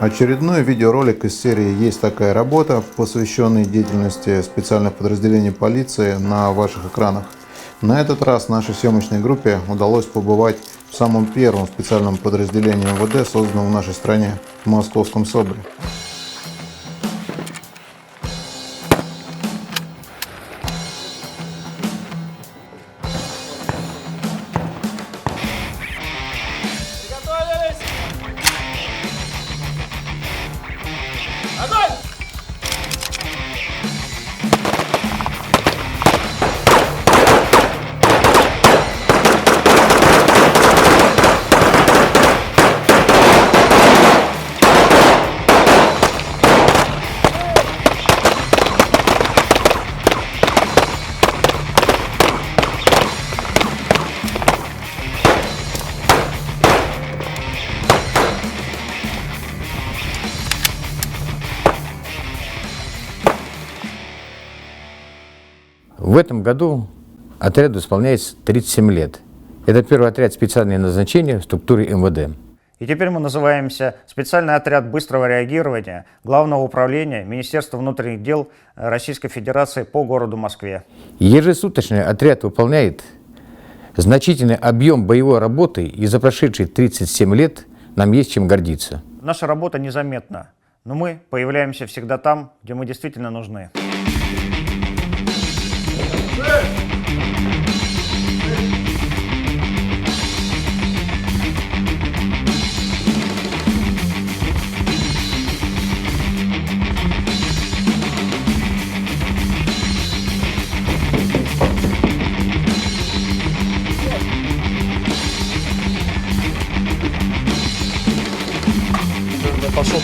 Очередной видеоролик из серии «Есть такая работа», посвященный деятельности специальных подразделений полиции, на ваших экранах. На этот раз нашей съемочной группе удалось побывать в самом первом специальном подразделении МВД, созданном в нашей стране, в Московском СОБРе. В этом году отряду исполняется 37 лет. Это первый отряд специального назначения в структуре МВД. И теперь мы называемся специальный отряд быстрого реагирования Главного управления Министерства внутренних дел Российской Федерации по городу Москве. Ежесуточно отряд выполняет значительный объем боевой работы, и за прошедшие 37 лет нам есть чем гордиться. Наша работа незаметна, но мы появляемся всегда там, где мы действительно нужны. Пошел.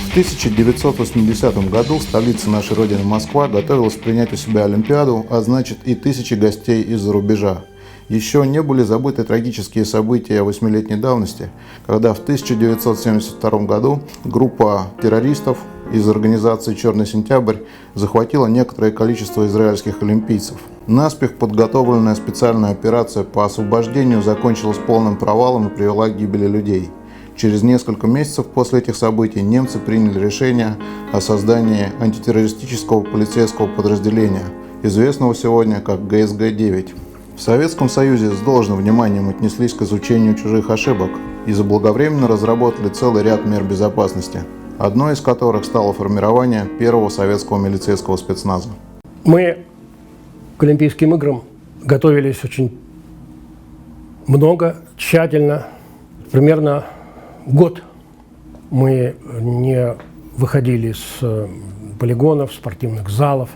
В 1980 году столица нашей Родины Москва готовилась принять у себя Олимпиаду, а значит и тысячи гостей из-за рубежа. Еще не были забыты трагические события 8-летней давности, когда в 1972 году группа террористов из организации «Черный сентябрь» захватила некоторое количество израильских олимпийцев. Наспех подготовленная специальная операция по освобождению закончилась полным провалом и привела к гибели людей. Через несколько месяцев после этих событий немцы приняли решение о создании антитеррористического полицейского подразделения, известного сегодня как ГСГ-9. В Советском Союзе с должным вниманием отнеслись к изучению чужих ошибок и заблаговременно разработали целый ряд мер безопасности, одной из которых стало формирование первого советского милицейского спецназа. Мы к Олимпийским играм готовились очень много, тщательно, примерно год мы не выходили с полигонов, спортивных залов.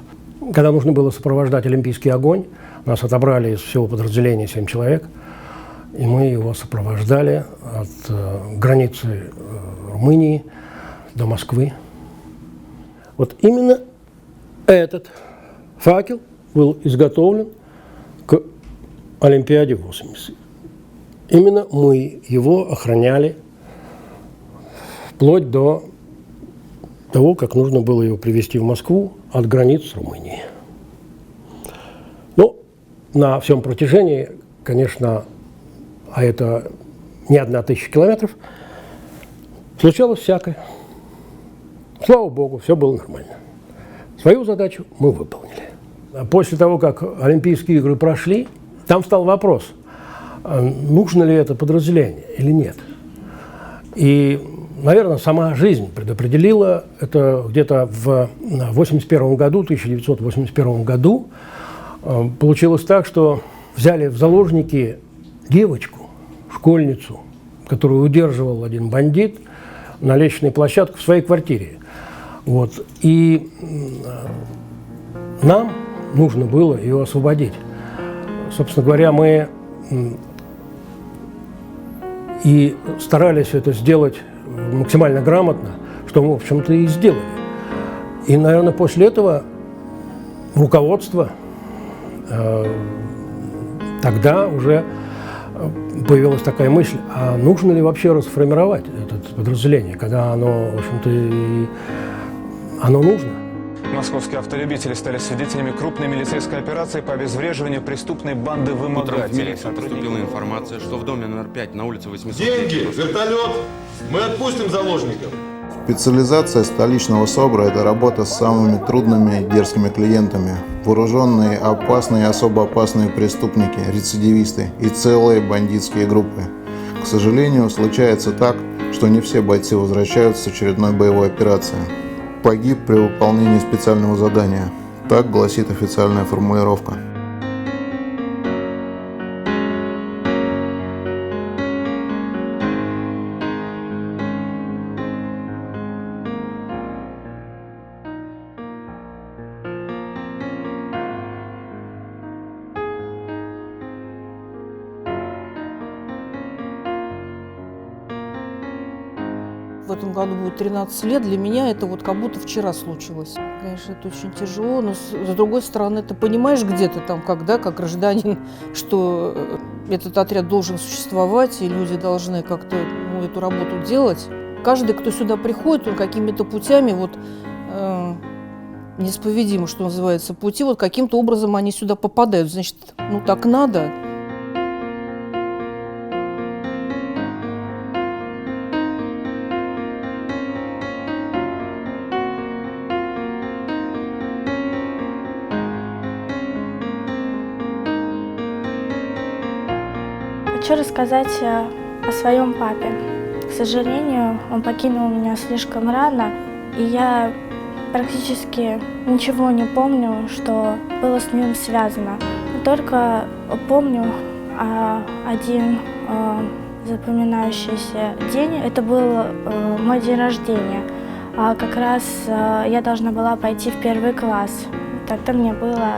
Когда нужно было сопровождать Олимпийский огонь, нас отобрали из всего подразделения 7 человек, и мы его сопровождали от границы Румынии до Москвы. Вот именно этот факел был изготовлен к Олимпиаде 80. Именно мы его охраняли вплоть до того, как нужно было его привезти в Москву от границ Румынии. Ну, на всем протяжении, конечно, а это не 1000 километров, случалось всякое. Слава Богу, все было нормально. Свою задачу мы выполнили. После того, как Олимпийские игры прошли, там встал вопрос, нужно ли это подразделение или нет. И, наверное, сама жизнь предопределила это где-то в 1981 году. Получилось так, что взяли в заложники девочку, школьницу, которую удерживал один бандит на лестничной площадке в своей квартире. Вот. И нам нужно было ее освободить. Собственно говоря, мы и старались это сделать максимально грамотно, что мы, в общем-то, и сделали. И, наверное, после этого руководство тогда уже появилась такая мысль, а нужно ли вообще расформировать это подразделение, когда оно, в общем-то, оно нужно. Московские автолюбители стали свидетелями крупной милицейской операции по обезвреживанию преступной банды Утром в вымогателей. милицию поступила информация, что в доме номер 5 на улице 800... Деньги, вертолет, мы отпустим заложников. Специализация столичного СОБРа – это работа с самыми трудными и дерзкими клиентами. Вооруженные, опасные и особо опасные преступники, рецидивисты и целые бандитские группы. К сожалению, случается так, что не все бойцы возвращаются с очередной боевой операции. Погиб при выполнении специального задания. Так гласит официальная формулировка. В этом году будет 13 лет. Для меня это вот как будто вчера случилось. Конечно, это очень тяжело, но с другой стороны, ты понимаешь где-то там, когда, как гражданин, что этот отряд должен существовать, и люди должны как-то эту работу делать. Каждый, кто сюда приходит, он какими-то путями, вот, неисповедимо, что называется, пути, вот каким-то образом они сюда попадают. Значит, ну так надо. Хочу рассказать о своем папе. К сожалению, он покинул меня слишком рано, и я практически ничего не помню, что было с ним связано. Только помню один запоминающийся день. Это был мой день рождения. Как раз я должна была пойти в 1 класс. Тогда мне было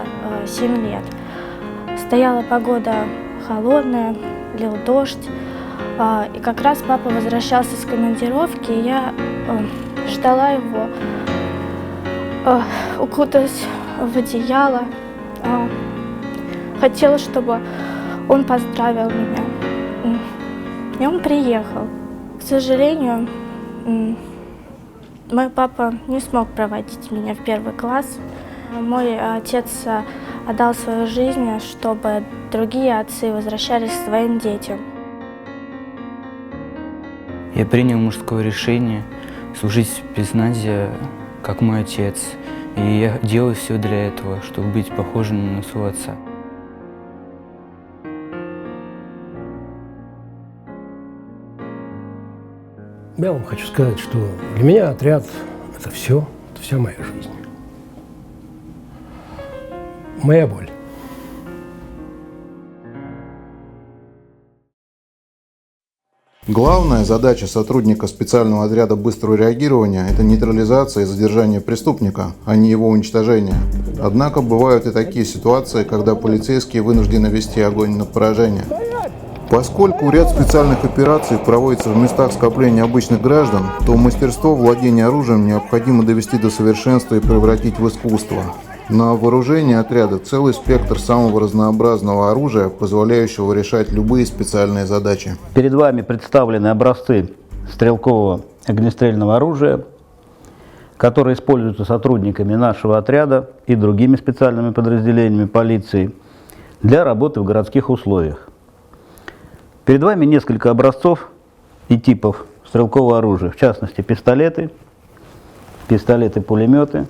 7 лет. Стояла погода холодная, лил дождь. И как раз папа возвращался с командировки, и я ждала его, укуталась в одеяло. Хотела, чтобы он поздравил меня. И он приехал. К сожалению, мой папа не смог проводить меня в 1 класс. Мой отец отдал свою жизнь, чтобы другие отцы возвращались к своим детям. Я принял мужское решение служить в спецназе, как мой отец. И я делаю все для этого, чтобы быть похожим на своего отца. Я вам хочу сказать, что для меня отряд – это все, это вся моя жизнь. Моя боль. Главная задача сотрудника специального отряда быстрого реагирования – это нейтрализация и задержание преступника, а не его уничтожение. Однако бывают и такие ситуации, когда полицейские вынуждены вести огонь на поражение. Поскольку ряд специальных операций проводится в местах скопления обычных граждан, то мастерство владения оружием необходимо довести до совершенства и превратить в искусство. На вооружении отряда целый спектр самого разнообразного оружия, позволяющего решать любые специальные задачи. Перед вами представлены образцы стрелкового огнестрельного оружия, которые используются сотрудниками нашего отряда и другими специальными подразделениями полиции для работы в городских условиях. Перед вами несколько образцов и типов стрелкового оружия, в частности пистолеты, пистолеты-пулеметы,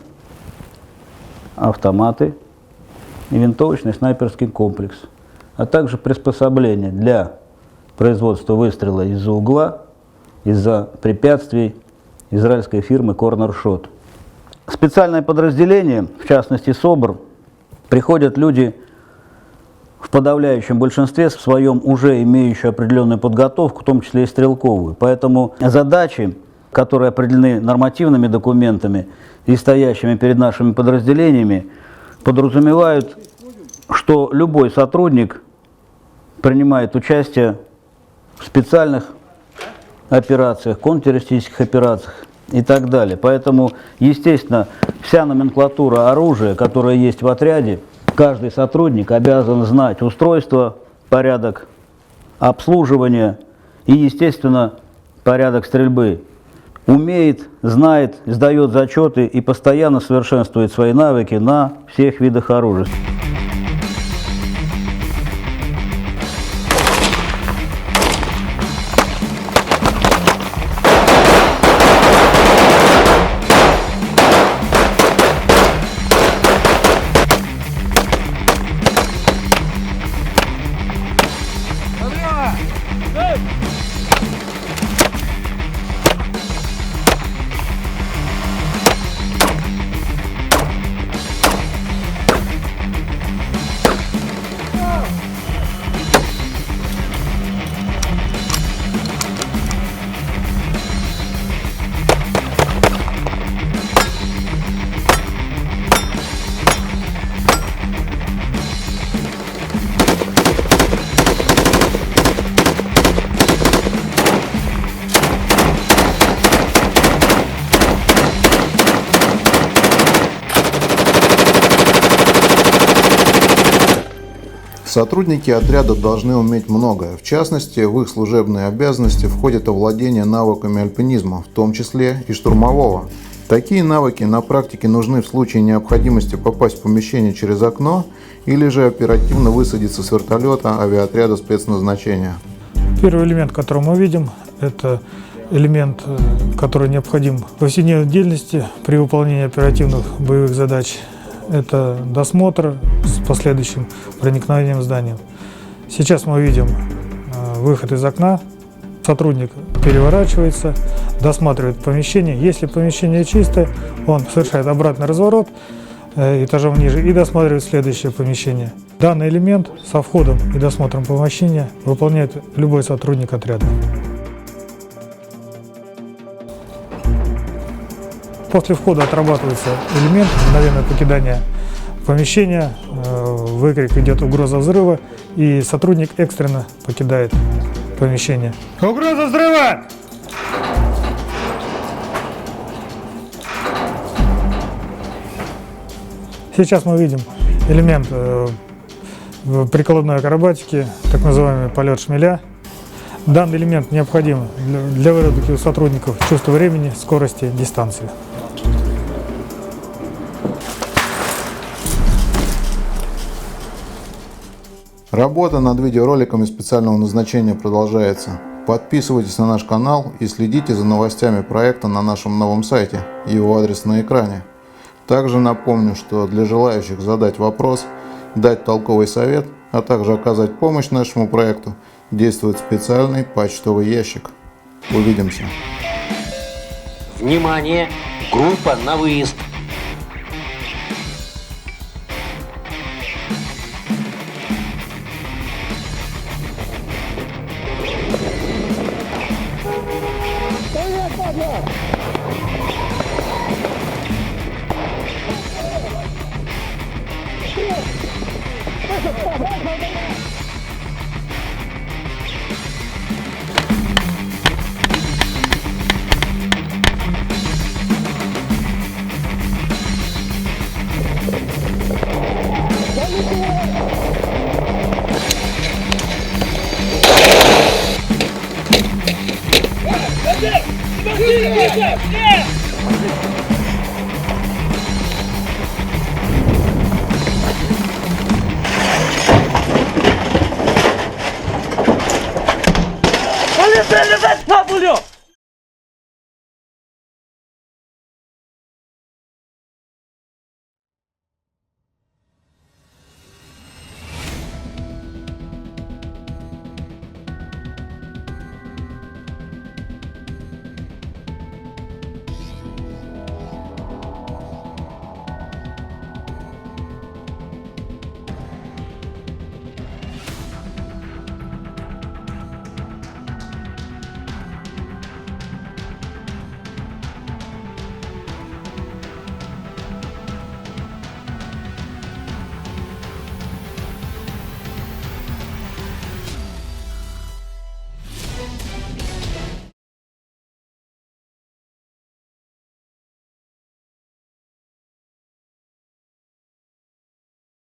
автоматы и винтовочный снайперский комплекс, а также приспособления для производства выстрела из-за угла, из-за препятствий израильской фирмы Corner Shot. Специальное подразделение, в частности СОБР, приходят люди в подавляющем большинстве в своем уже имеющие определенную подготовку, в том числе и стрелковую. Поэтому задачи, которые определены нормативными документами и стоящими перед нашими подразделениями, подразумевают, что любой сотрудник принимает участие в специальных операциях, контртеррористических операциях и так далее. Поэтому, естественно, вся номенклатура оружия, которая есть в отряде, каждый сотрудник обязан знать устройство, порядок обслуживание и, естественно, порядок стрельбы. Умеет, знает, сдает зачеты и постоянно совершенствует свои навыки на всех видах оружия. Сотрудники отряда должны уметь многое. В частности, в их служебные обязанности входит овладение навыками альпинизма, в том числе и штурмового. Такие навыки на практике нужны в случае необходимости попасть в помещение через окно или же оперативно высадиться с вертолета авиаотряда спецназначения. Первый элемент, который мы видим, это элемент, который необходим в повседневной деятельности при выполнении оперативных боевых задач. Это досмотр с последующим проникновением в здание. Сейчас мы видим выход из окна. Сотрудник переворачивается, досматривает помещение. Если помещение чистое, он совершает обратный разворот этажом ниже и досматривает следующее помещение. Данный элемент со входом и досмотром помещения выполняет любой сотрудник отряда. После входа отрабатывается элемент мгновенное покидание помещения, выкрик идет угроза взрыва, и сотрудник экстренно покидает помещение. Угроза взрыва! Сейчас мы видим элемент прикладной акробатики, так называемый полет шмеля. Данный элемент необходим для выработки у сотрудников чувства времени, скорости, дистанции. Работа над видеороликами специального назначения продолжается. Подписывайтесь на наш канал и следите за новостями проекта на нашем новом сайте. Его адрес на экране. Также напомню, что для желающих задать вопрос, дать толковый совет, а также оказать помощь нашему проекту, действует специальный почтовый ящик. Увидимся. Внимание! Группа на выезд! Полетели в пулю!